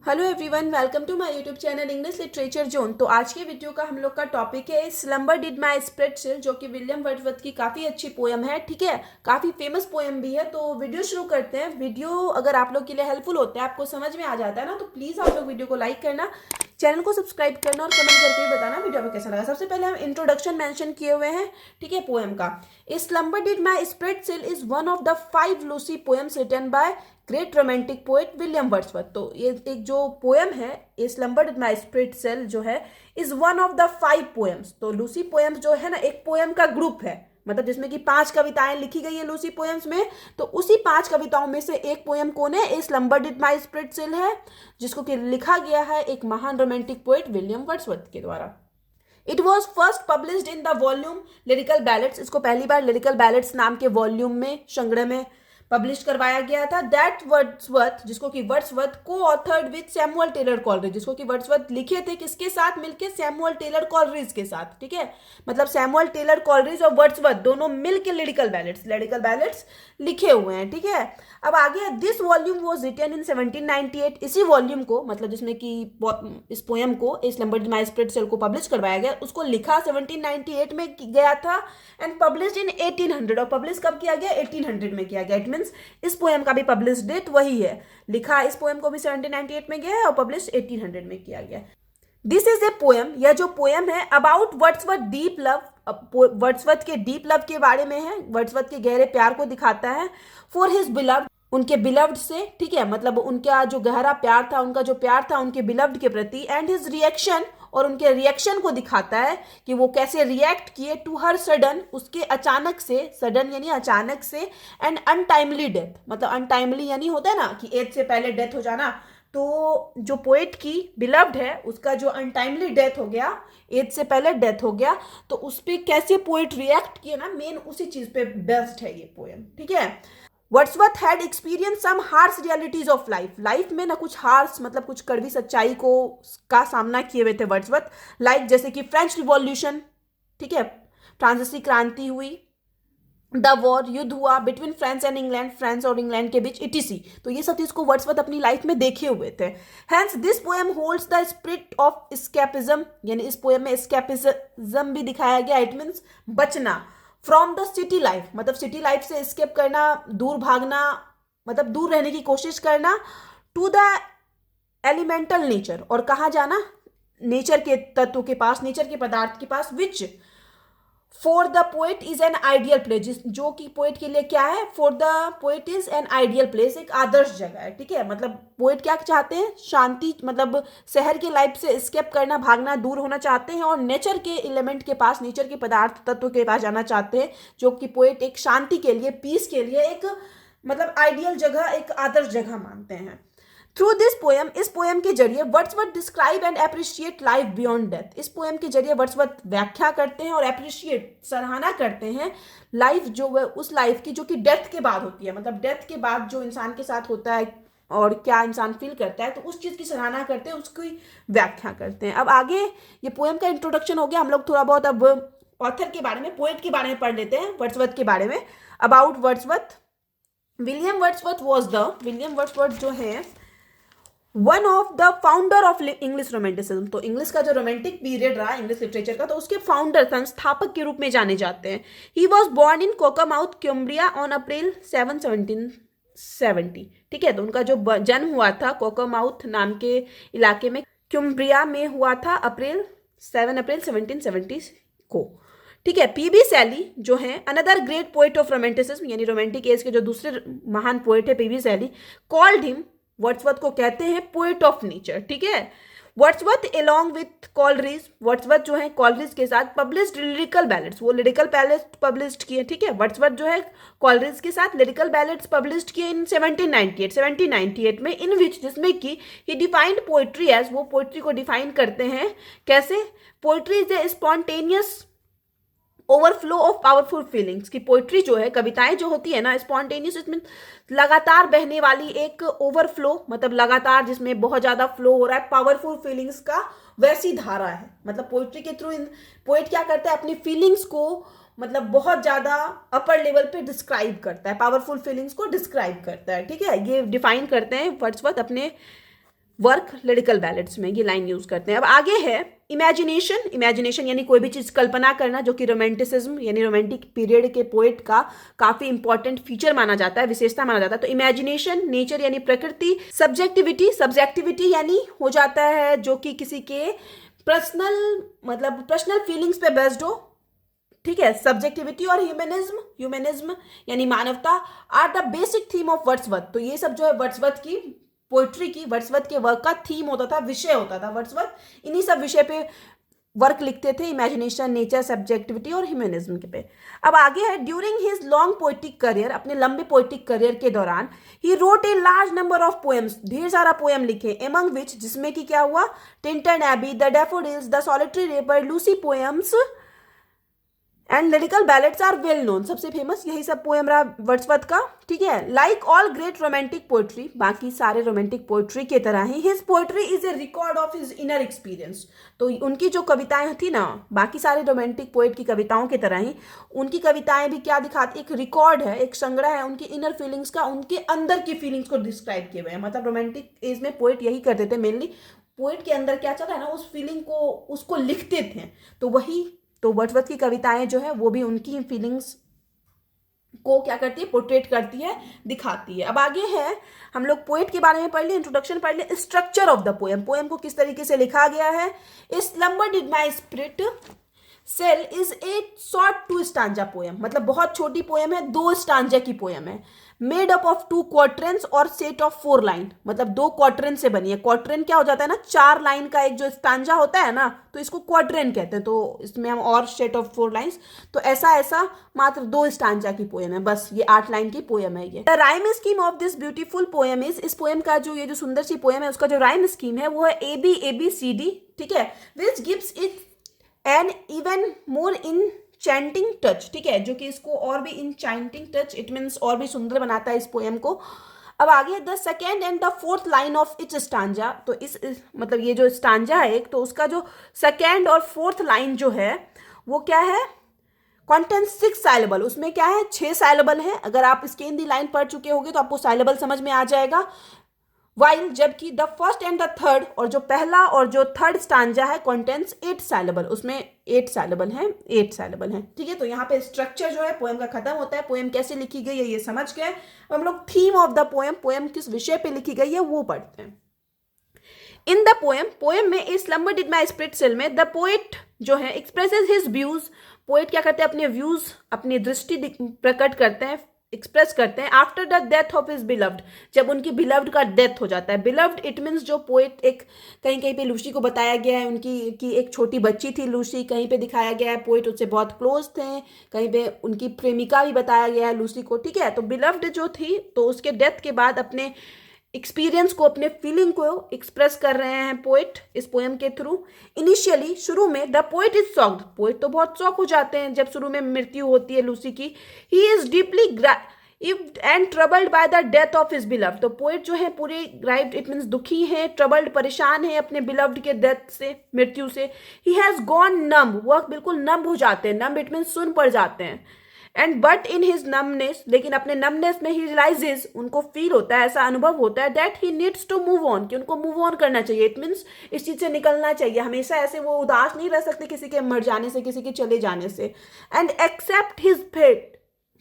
Hello everyone, welcome to my YouTube channel English literature zone. तो आज के video का हम लोग का टॉपिक है slumber did my spirit seal, जो कि विलियम वर्ड्सवर्थ की काफ़ी अच्छी पोएम है। ठीक है, काफ़ी फेमस पोएम भी है। तो वीडियो शुरू करते हैं। वीडियो अगर आप लोग के लिए हेल्पफुल होता है, आपको समझ में आ जाता है ना, तो प्लीज़ आप लोग वीडियो को लाइक करना, चैनल को सब्सक्राइब करना और कमेंट करके बताना वीडियो में कैसा लगा। सबसे पहले हम इंट्रोडक्शन मेंशन किए हुए हैं, ठीक है, पोएम का। A slumber did my spirit seal is one of the 5 Lucy poems written by great romantic poet William Wordsworth. तो ये एक जो पोएम है, a slumber did my spirit seal, जो है is one of the 5 poems. तो Lucy poems जो है ना, एक पोएम का ग्रुप है, मतलब जिसमें कि 5 कविताएं लिखी गई है लूसी पोएम्स में। तो उसी 5 कविताओं में से एक पोएम कौन है? A slumber did my spirit seal है, जिसको कि लिखा गया है एक महान रोमांटिक पोएट विलियम वर्ड्सवर्थ के द्वारा। It was first published in the volume lyrical ballads. इसको पहली बार लिरिकल बैलेट्स नाम के वॉल्यूम में, संग्रह में पब्लिश करवाया गया था। दैट वर्ड्सवर्थ, जिसको कि वर्ड्सवर्थ को authored with Samuel Taylor Coleridge, जिसको कि वर्ड्सवर्थ लिखे थे किसके साथ मिलके? सैमुअल टेलर कॉलरिज के साथ। ठीक है, मतलब सैमुअल टेलर कॉलरिज और वर्ड्सवर्थ दोनों मिलके लिरिकल बैलेट्स लिखे हुए हैं। ठीक है, अब आगे, this volume was written in 1798। इसी वॉल्यूम को, मतलब जिसमें कि इस पोएम को, इस slumber did my spirit chill को पब्लिश करवाया गया, उसको लिखा 1798 में गया था एंड पब्लिश इन 1800। और पब्लिश कब किया गया? 1800 में किया गया। इट मीन्स इस पोएम का भी पब्लिश डेट वही है। लिखा इस पोएम को भी 1798 में गया है और पब्लिश 1800 में किया गया। दिस इज ए पोएम, यह जो पोएम है, about Wordsworth deep love, Wordsworth के डीप लव के बारे में है, वर्ड्सवर्थ के गहरे प्यार को दिखाता है। फॉर हिज बिलव्ड, उनके बिलव्ड से, ठीक है, मतलब उनका जो गहरा प्यार था, उनका जो प्यार था उनके बिलव्ड के प्रति। एंड हिज रिएक्शन, और उनके रिएक्शन को दिखाता है कि वो कैसे रिएक्ट किए टू हर सडन, उसके अचानक से, सडन यानी अचानक से, एंड अनटाइमली डेथ, मतलब अनटाइमली यानी होता है ना कि एज से पहले डेथ हो जाना। तो जो पोएट की बिलव्ड है, उसका जो अनटाइमली डेथ हो गया, एज से पहले डेथ हो गया, तो उस पर कैसे पोएट रिएक्ट किए ना, मेन उसी चीज पे बेस्ड है ये पोएम। ठीक है, Wordsworth had experience some harsh realities of life. Life में ना कुछ हार्श, मतलब कुछ कड़वी सच्चाई को का सामना किए हुए थे वर्ड्सवर्थ। लाइक जैसे कि फ्रेंच रिवॉल्यूशन, ठीक है, फ्रांसीसी क्रांति हुई, द वॉर, युद्ध हुआ between France and England, France और इंग्लैंड के बीच, इटीसी। तो ये सब चीज को वर्ड्सवर्थ अपनी लाइफ में देखे हुए थे। Hence this poem holds the spirit of escapism, यानी इस पोएम में एस्केपिज्म भी दिखाया गया। इट मीन्स बचना फ्रॉम द सिटी लाइफ, मतलब सिटी लाइफ से एस्केप करना, दूर भागना, मतलब दूर रहने की कोशिश करना, टू द एलिमेंटल नेचर, और कहाँ जाना? नेचर के तत्व के पास, नेचर के पदार्थ के पास। Which for the poet is an ideal place, जो कि पोएट के लिए क्या है? For the poet is an ideal place, एक आदर्श जगह है। ठीक है, मतलब पोएट क्या चाहते हैं? शांति, मतलब शहर की लाइफ से एस्केप करना, भागना, दूर होना चाहते हैं, और नेचर के एलिमेंट के पास, नेचर के पदार्थ तत्व के पास जाना चाहते हैं, जो कि पोएट एक शांति के लिए, पीस के लिए एक, मतलब आइडियल जगह, एक आदर्श जगह मानते हैं। थ्रू दिस पोएम, इस पोएम के जरिए Wordsworth describe and appreciate life beyond death. इस पोएम के जरिए वर्ड्सवर्थ व्याख्या करते हैं और अप्रिशिएट, सराहना करते हैं लाइफ, जो वह उस लाइफ की जो कि डेथ के बाद होती है, मतलब डेथ के बाद जो इंसान के साथ होता है और क्या इंसान फील करता है, तो उस चीज की सराहना करते हैं, उसकी व्याख्या करते हैं। अब आगे, ये पोएम का इंट्रोडक्शन हो गया। हम लोग थोड़ा बहुत अब ऑथर के बारे में, पोएट के बारे में पढ़ लेते हैं, वर्ड्सवर्थ के बारे में। अबाउट वर्ड्सवर्थ, विलियम वर्ड्सवर्थ जो है one of the founder of English romanticism. तो इंग्लिश का जो रोमांटिक पीरियड रहा इंग्लिश लिटरेचर का, तो उसके फाउंडर, संस्थापक के रूप में जाने जाते हैं। He was born in Cockermouth, Cumbria on April 7, 1770। ठीक है, तो उनका जो जन्म हुआ था कोकामाउथ नाम के इलाके में, क्यूम्ब्रिया में हुआ था, 7 अप्रैल 1770 को। ठीक है, पीबी शैली जो है another great poet of romanticism, यानी रोमांटिक एज के जो दूसरे महान पोएट है PB Shelley, called him, Wordsworth को कहते हैं पोएट ऑफ नेचर। ठीक है, Wordsworth along with Coleridge, Wordsworth जो है कॉलरिज के साथ पब्लिश्ड लिरिकल बैलेट्स, वो लिरिकल बैलेट्स पब्लिश्ड किए। ठीक है, वर्ड्सवर्थ जो है कॉलरिज के साथ लिरिकल बैलेट्स पब्लिश्ड किए इन 1798 में, इन विच, जिसमें कि ही डिफाइंड पोएट्री एज, वो पोएट्री को डिफाइन करते हैं कैसे? Poetry is A spontaneous overflow of powerful feelings, की पोइट्री जो है, कविताएं जो होती है ना, स्पॉन्टेनियस, इसमें लगातार बहने वाली एक ओवरफ्लो, मतलब लगातार जिसमें बहुत ज्यादा फ्लो हो रहा है पावरफुल फीलिंग्स का, वैसी धारा है। मतलब पोइट्री के थ्रू पोइट क्या करता है? अपनी फीलिंग्स को, मतलब बहुत ज्यादा अपर लेवल पे डिस्क्राइब करता है, पावरफुल फीलिंग्स को डिस्क्राइब करता है। ठीक है, ये डिफाइन करते हैं वर्ड्सवर्थ अपने वर्क लिरिकल बैलेट्स में ये लाइन यूज करते हैं। अब आगे है इमेजिनेशन। इमेजिनेशन यानी कोई भी चीज कल्पना करना, जो कि रोमांटिसिज्म यानी रोमांटिक पीरियड के पोएट का काफी इंपॉर्टेंट फीचर माना जाता है, विशेषता माना जाता है। तो इमेजिनेशन, नेचर यानी प्रकृति, सब्जेक्टिविटी, सब्जेक्टिविटी यानी हो जाता है जो कि किसी के पर्सनल फीलिंग्स पे बेस्ड हो, ठीक है। सब्जेक्टिविटी और ह्यूमनिज्म, ह्यूमनिज्म यानी मानवता are the basic theme of Wordsworth. तो ये सब जो है वर्ड्सवर्थ की पोइट्री की, वर्ड्सवर्थ के वर्क का थीम होता था, विषय होता था। वर्ड्सवर्थ इन्हीं सब विषय पे वर्क लिखते थे, इमेजिनेशन, नेचर, सब्जेक्टिविटी और ह्यूमनिज्म के पे। अब आगे है during his long poetic career, अपने लंबे पोइटिक करियर के दौरान he wrote a large number of poems, ढेर सारा पोएम लिखे, एमंग विच जिसमें कि क्या हुआ, Tintern Abbey, the daffodils, the solitary reaper, Lucy poems and lyrical ballads are well known. सबसे फेमस यही सब पोएम रहा वर्ड्सवर्थ का, ठीक है। Like all great romantic poetry, बाकी सारे रोमांटिक पोएट्री के तरह ही his poetry is a record of his inner experience. तो उनकी जो कविताएं थी ना, बाकी सारे रोमांटिक पोएट की कविताओं की तरह ही उनकी कविताएं भी क्या दिखाती, एक रिकॉर्ड है, एक संग्रह है उनकी इनर फीलिंग्स का, उनके अंदर की फीलिंग्स को डिस्क्राइब किए हुए हैं। मतलब रोमांटिक एज में पोएट यही करते थे, मेनली पोएट के अंदर क्या चल रहा है ना, उस फीलिंग को उसको लिखते थे। तो वही, तो वर्ड्सवर्थ की कविताएं जो है वो भी उनकी फीलिंग्स को क्या करती है, पोर्ट्रेट करती है, दिखाती है। अब आगे है, हम लोग पोएट के बारे में पढ़ लिए, इंट्रोडक्शन पढ़ लिए, structure of the poem, poem को किस तरीके से लिखा गया है। Slumber did my spirit seal is a short 2 stanza poem, मतलब बहुत छोटी पोएम है, 2 स्टांजा की पोएम है। मेड अप ऑफ 2 क्वार्टरन्स और सेट ऑफ 4 लाइन, मतलब 2 क्वार्टरन से बनी है। क्वार्टरन क्या हो जाता है ना, 4 लाइन का एक जो स्टांजा होता है ना, तो इसको क्वार्टरन कहते हैं। तो इसमें हम और सेट ऑफ 4 लाइन्स, तो ऐसा मात्र 2 स्टांजा की पोएम है, बस ये 8 लाइन की पोएम है ये। The rhyme scheme of this beautiful poem is, इस पोएम का जो ये जो सुंदर सी पोएम है उसका जो राइम स्कीम है वो है ABABCD, ठीक है, which gives it an even more enchanting touch, ठीक है, जो कि इसको और भी इनचैंटिंग टच, इट मीन्स और भी सुंदर बनाता है इस पोएम को। अब आगे the second and the fourth line of each stanza, तो इस मतलब ये जो स्टांजा है एक, तो उसका जो सेकेंड और फोर्थ लाइन जो है वो क्या है, कॉन्टेंट 6 साइलेबल, उसमें क्या है 6 साइलेबल है। अगर आप इसके हिंदी लाइन पढ़ चुके होंगे तो आपको साइलेबल समझ में आ जाएगा। वाइल जबकि the first and the third, और जो पहला और जो थर्ड स्टांजा है कॉन्टेंट्स 8 साइलेबल, उसमें 8 साइलेबल है, ठीक है। तो यहाँ पे स्ट्रक्चर जो है पोएम का खत्म होता है, पोएम कैसे लिखी गई है ये समझ गए। हम लोग theme of the poem, poem किस विषय पे लिखी गई है वो पढ़ते हैं। इन द पोएम में a slumber did my spirit seal में द पोएट जो है एक्सप्रेसेस हिज व्यूज, पोएट क्या करते हैं, अपने व्यूज, अपनी दृष्टि प्रकट करते हैं, एक्सप्रेस करते हैं। After the death of his beloved, जब उनकी बिलव्ड का डेथ हो जाता है। बिलव्ड इट मीन्स जो पोएट, एक कहीं कहीं पे लूसी को बताया गया है उनकी कि एक छोटी बच्ची थी लूसी, कहीं पे दिखाया गया है पोएट उससे बहुत क्लोज थे, कहीं पे उनकी प्रेमिका भी बताया गया है लूसी को, ठीक है। तो बिलव्ड जो थी, तो उसके डेथ के बाद अपने एक्सपीरियंस को, अपने फीलिंग को एक्सप्रेस कर रहे हैं पोएट इस पोएम के थ्रू। इनिशियली शुरू में the poet is shocked, poet तो बहुत शॉक हो जाते हैं जब शुरू में मृत्यु होती है लूसी की। He is deeply grieved and troubled by the death of his beloved, तो पोएट जो है पूरे ग्राइव्ड इट मीन्स दुखी है, ट्रबल्ड परेशान है अपने बिलव्ड के डेथ से, मृत्यु से। ही हैज गॉन नम्ब, वह बिल्कुल नम्ब हो जाते हैं, नम्ब इट मीन्स सुन पड़ जाते हैं। And but in his numbness, लेकिन अपने नमनेस में ही रियलाइजेज, उनको फील होता है, ऐसा अनुभव होता है that he needs to move on, कि उनको मूव ऑन करना चाहिए। इट मीन्स इस चीज से निकलना चाहिए, हमेशा ऐसे वो उदास नहीं रह सकते किसी के मर जाने से, किसी के चले जाने से। And accept his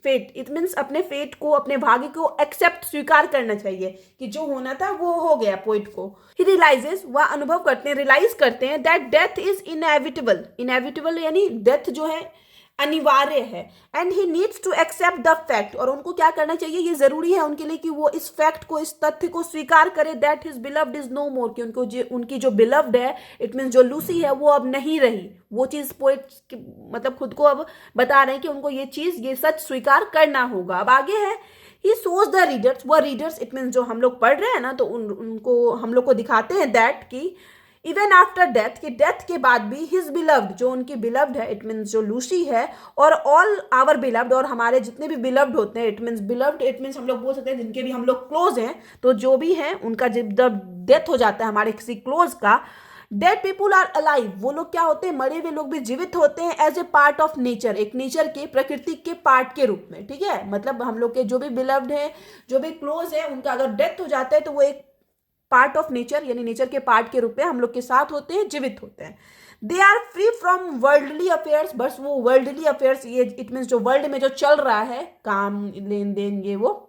fate it means अपने फेट को, अपने भाग्य को एक्सेप्ट, स्वीकार करना चाहिए कि जो होना था वो हो गया पोइट को। ही रियलाइजेस, वह अनुभव करते हैं, रियलाइज करते हैं that death is inevitable, inevitable यानी डेथ जो है अनिवार्य है। And he needs to accept the fact, और उनको क्या करना चाहिए, ये जरूरी है उनके लिए कि वो इस फैक्ट को, इस तथ्य को स्वीकार करे that his beloved is no more, कि उनकी जो बिलव्ड है, इट मीन्स जो लूसी है, वो अब नहीं रही। वो चीज पोएट मतलब खुद को अब बता रहे हैं कि उनको ये चीज, ये सच स्वीकार करना होगा। अब आगे है ही सोज द रीडर्स, वह रीडर्स इट मीन्स जो हम लोग पढ़ रहे हैं ना, तो उनको हम लोग को दिखाते हैं दैट की इवन आफ्टर डेथ, कि डेथ के बाद भी हिज बिलव्ड, जो उनकी बिलव्ड है, इट मीन्स जो लूसी है, और ऑल आवर बिलव्ड, और हमारे जितने भी बिलव्ड होते हैं, it means beloved it means हम लोग बोल सकते हैं जिनके भी हम लोग क्लोज हैं, तो जो भी हैं उनका जब डेथ हो जाता है हमारे किसी क्लोज का, डेड पीपुल आर अलाइव, वो लोग क्या होते हैं, मरे हुए लोग भी जीवित होते हैं as a part of nature, एक नेचर के, प्रकृति के पार्ट के रूप में, ठीक है। मतलब हम लोग के जो भी बिलव्ड है, जो भी क्लोज है, उनका अगर डेथ हो जाता है तो वो एक पार्ट ऑफ नेचर, यानी नेचर के पार्ट के रूप में हम लोग के साथ होते हैं, जीवित होते हैं। They are free from worldly affairs, बस वो वर्ल्डली अफेयर्स, ये इट मीन्स जो वर्ल्ड में जो चल रहा है काम लेन देन ये वो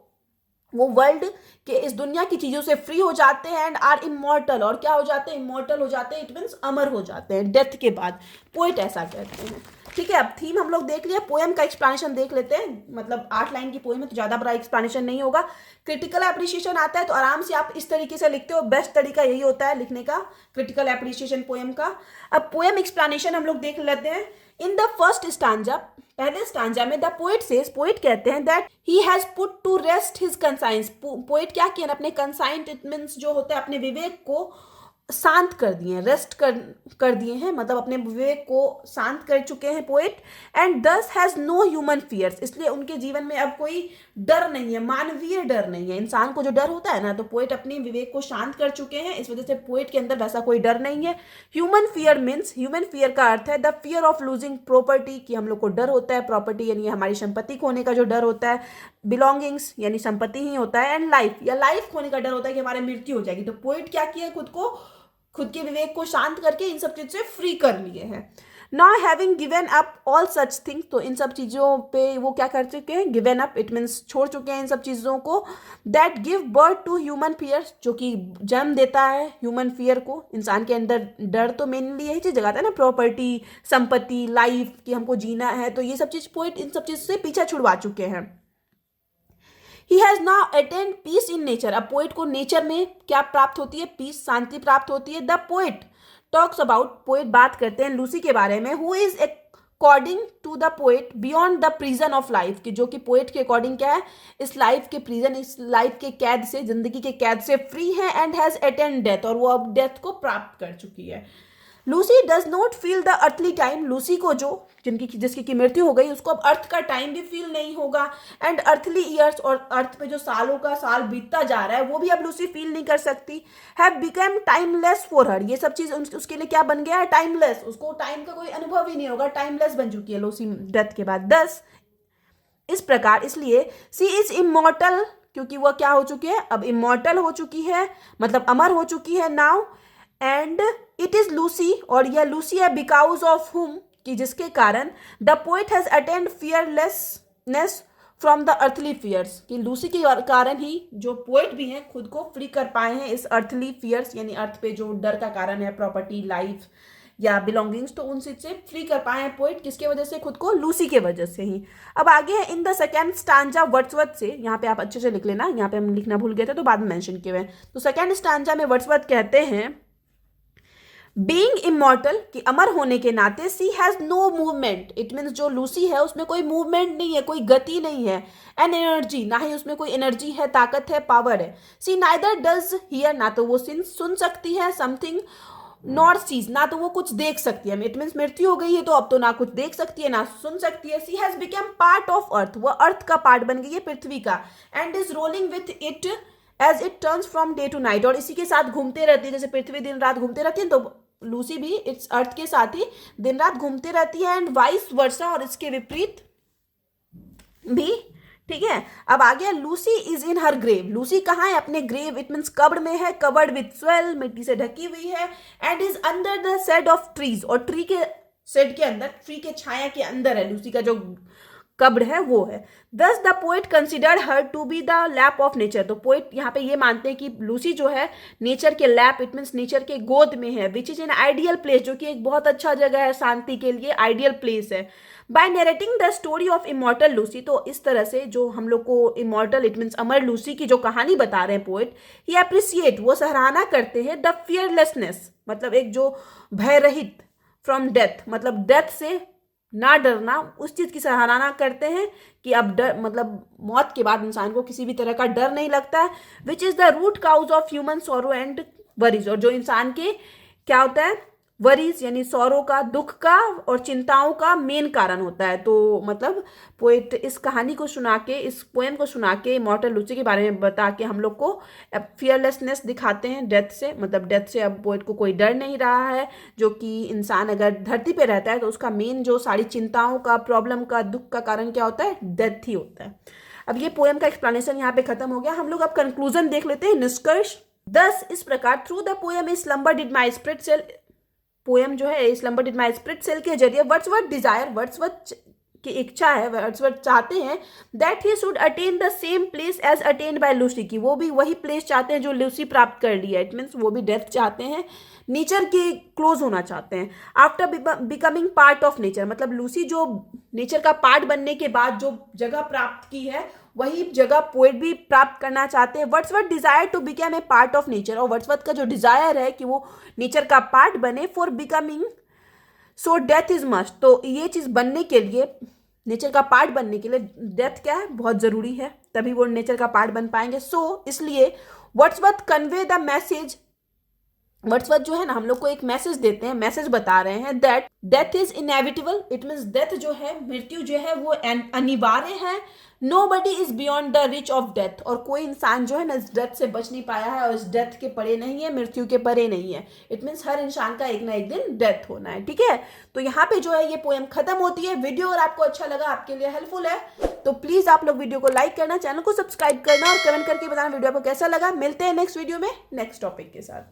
वर्ल्ड के इस दुनिया की चीजों से फ्री हो जाते हैं। एंड आर इमॉर्टल, और क्या हो जाते हैं, इमॉर्टल हो जाते हैं, इट मीन्स अमर हो जाते हैं डेथ के बाद, पोएट ऐसा कहते हैं। ठीक है, अब थीम हम लोग देख लिया, पोएम का एक्सप्लेनेशन देख लेते हैं। मतलब 8 लाइन की पोएम है तो ज्यादा बड़ा एक्सप्लेनेशन नहीं होगा। क्रिटिकल एप्रिसिएशन आता है तो आराम से आप इस तरीके से लिखते हो, बेस्ट तरीका यही होता है लिखने का, क्रिटिकल एप्रिसिएशन पोएम का। अब पोएम एक्सप्लेनेशन हम लोग देख लेते हैं। इन द फर्स्ट स्टांजा, पहले स्टांजा में द पोएट सेज, पोएट कहते हैं that he has put to rest his conscience, poet क्या किया, अपने कंसाइंट इट मीन्स जो होता है अपने विवेक को शांत कर दिए, रेस्ट कर दिए हैं, मतलब अपने विवेक को शांत कर चुके हैं पोएट। एंड दस हैज नो ह्यूमन फियर्स, इसलिए उनके जीवन में अब कोई डर नहीं है, मानवीय डर नहीं है। इंसान को जो डर होता है ना, तो पोएट अपने विवेक को शांत कर चुके हैं, इस वजह से पोएट के अंदर वैसा कोई डर नहीं है। Human fear means, human fear का अर्थ है the fear of losing property, कि हम लोग को डर होता है प्रॉपर्टी यानी हमारी संपत्ति खोने का जो डर होता है, बिलोंगिंग्स यानी संपत्ति ही होता है, एंड लाइफ या लाइफ खोने का डर होता है कि हमारी मृत्यु हो जाएगी। तो पोएट क्या किया, खुद के विवेक को शांत करके इन सब चीज से फ्री कर लिए हैं। Now having given up all such things, तो इन सब चीजों पे वो क्या कर चुके हैं, गिवन अप इट मीन्स छोड़ चुके हैं इन सब चीजों को। That give birth to human fear, जो कि जन्म देता है ह्यूमन फियर को, इंसान के अंदर डर तो मेनली यही चीज जगाता है ना, प्रॉपर्टी, संपत्ति, लाइफ, कि हमको जीना है। तो ये सब चीज पोएट इन सब चीज से पीछा छुड़वा चुके हैं। He has now attained peace in nature, अब पोएट को नेचर में क्या प्राप्त होती है, पीस, शांति प्राप्त होती है। The poet talks about, poet बात करते हैं लूसी के बारे में, who is according to the poet beyond the prison of life, कि जो कि पोएट के अकॉर्डिंग क्या है, इस लाइफ के प्रिजन, इस लाइफ के कैद से, जिंदगी के कैद से फ्री है। एंड हैज अटेंड डेथ, और वो अब डेथ को प्राप्त कर चुकी है। Lucy does not feel the earthly time, Lucy को जिसकी की मृत्यु हो गई, उसको अब अर्थ का टाइम भी फील नहीं होगा। एंड अर्थली ईयर्स, और अर्थ पे जो सालों का साल बीतता जा रहा है वो भी अब लूसी फील नहीं कर सकती। Have become timeless for her, ये सब चीज उसके लिए क्या बन गया है, टाइमलेस, उसको टाइम का कोई अनुभव ही नहीं होगा, टाइमलेस बन चुकी है लूसी डेथ के बाद। 10 इस प्रकार, इसलिए सी इज इमॉर्टल, क्योंकि वह क्या हो चुकी है, अब इमॉर्टल हो चुकी है, मतलब अमर हो चुकी है now. And it is Lucy, और यह लूसी है बिकॉज ऑफ हुम, कि जिसके कारण the poet has attained fearlessness from the earthly fears, कि लूसी के कारण ही जो पोएट भी हैं खुद को फ्री कर पाए हैं इस अर्थली फियर्स, यानी अर्थ पे जो डर का कारण है, प्रॉपर्टी, लाइफ या बिलोंगिंग्स, तो उन चीज से फ्री कर पाए हैं पोएट, किसके वजह से, खुद को, लूसी के वजह से ही। अब आगे है in the second stanza Wordsworth से, यहाँ पे आप अच्छे से लिख लेना, यहाँ पे हम लिखना भूल गए थे तो बाद में मेंशन किए हुए। तो सेकेंड स्टांजा में वर्ड्सवर्थ कहते हैं बीइंग इमॉर्टल, कि अमर होने के नाते, she has no movement, it means जो लूसी है उसमें कोई मूवमेंट नहीं है, कोई गति नहीं है। एन एनर्जी, ना ही उसमें कोई एनर्जी है, ताकत है, पावर है। सी नाइदर डज हियर, ना तो वो सुन सकती है, समथिंग नॉर सीज, ना तो वो कुछ देख सकती है, इट मीन्स मृत्यु हो गई है तो अब तो ना कुछ देख सकती है ना सुन सकती है। She has become part of earth, वो अर्थ का पार्ट बन गई है, पृथ्वी का। And is rolling with it as it turns from day to night, और इसी के साथ घूमते रहती है, जैसे पृथ्वी दिन रात घूमते रहती है, तो लूसी भी इस अर्थ के साथ ही दिन रात घूमती रहती है। एंड वाइस वर्सा, और इसके विपरीत भी। ठीक है, अब आ गया Lucy is in her grave, Lucy कहाँ है, अपने ग्रेव, इट मीन्स कब्र में है, कवर्ड विथ स्वेल, मिट्टी से ढकी हुई है। And is under the shade of trees, और ट्री के शेड के अंदर, ट्री के छाया के अंदर है लूसी का जो कब्र है वो है। Thus the poet considered her to be the lap of nature, तो पोएट यहाँ पे ये मानते हैं कि लूसी जो है नेचर के लैप, इट मीन्स नेचर के गोद में है, which is an ideal place, जो कि एक बहुत अच्छा जगह है शांति के लिए, आइडियल प्लेस है। By narrating the story of immortal Lucy, तो इस तरह से जो हम लोग को इमॉर्टल इट मीन्स अमर लूसी की जो कहानी बता रहे हैं पोएट, ही अप्रिसिएट, वो सराहना करते हैं द फियरलेसनेस, मतलब एक जो भय रहित, फ्रॉम डेथ, मतलब डेथ से ना डरना, उस चीज की सराहना करते हैं कि अब डर, मतलब मौत के बाद इंसान को किसी भी तरह का डर नहीं लगता है। Which is the root cause of human sorrow and worries, और जो इंसान के क्या होता है, वरीज यानी सौरों का, दुख का और चिंताओं का मेन कारण होता है। तो मतलब पोएट इस कहानी को सुना के, इस पोएम को सुना के, इमॉर्टल लूसी के बारे में बता के हम लोग को फियरलेसनेस दिखाते हैं डेथ से, मतलब डेथ से अब पोएट को कोई डर नहीं रहा है, जो कि इंसान अगर धरती पे रहता है तो उसका मेन जो सारी चिंताओं का, प्रॉब्लम का, दुख का कारण क्या होता है, डेथ ही होता है। अब ये पोएम का एक्सप्लेनेशन यहाँ पे खत्म हो गया। हम लोग अब कंक्लूजन देख लेते हैं, निष्कर्ष। दस इस प्रकार through the poem a slumber did my spirit seal, poem जो है slumber did my spirit seal के जरिए वर्ड्सवर्थ डिजायर, वर्ड्सवर्थ की इच्छा है, वर्ड्सवर्थ चाहते हैं that he should attain the same place as attained by Lucy, की वो भी वही प्लेस चाहते हैं जो लूसी प्राप्त कर लिया। इट मीन्स वो भी डेथ चाहते हैं, नेचर के क्लोज होना चाहते हैं। After becoming part of nature, मतलब लूसी जो नेचर का पार्ट बनने के बाद जो जगह प्राप्त की है वही जगह पोएट भी प्राप्त करना चाहते हैं। Wordsworth desire to become a part of nature, और वर्ड्सवर्थ का जो डिजायर है कि वो नेचर का पार्ट बने, for becoming so death is must, तो ये चीज बनने के लिए, नेचर का पार्ट बनने के लिए डेथ क्या है, बहुत जरूरी है, तभी वो नेचर का पार्ट बन पाएंगे। सो इसलिए Wordsworth convey the message, Wordsworth जो है ना हम लोग को एक मैसेज देते हैं, मैसेज बता रहे हैं that death is inevitable, it means death जो है, मृत्यु जो है वो अनिवार्य है। Nobody is beyond the rich of death, और कोई इंसान जो है ना इस डेथ से बच नहीं पाया है और इस डेथ के परे नहीं है, मृत्यु के परे नहीं है। इट मीन्स हर इंसान का एक ना एक दिन डेथ होना है, ठीक है। तो यहाँ पे जो है ये पोएम खत्म होती है। वीडियो अगर आपको अच्छा लगा, आपके लिए हेल्पफुल है, तो प्लीज आप लोग वीडियो को लाइक करना, चैनल को सब्सक्राइब करना और कमेंट करके बताना वीडियो आपको कैसा लगा। मिलते हैं नेक्स्ट वीडियो में नेक्स्ट टॉपिक के साथ।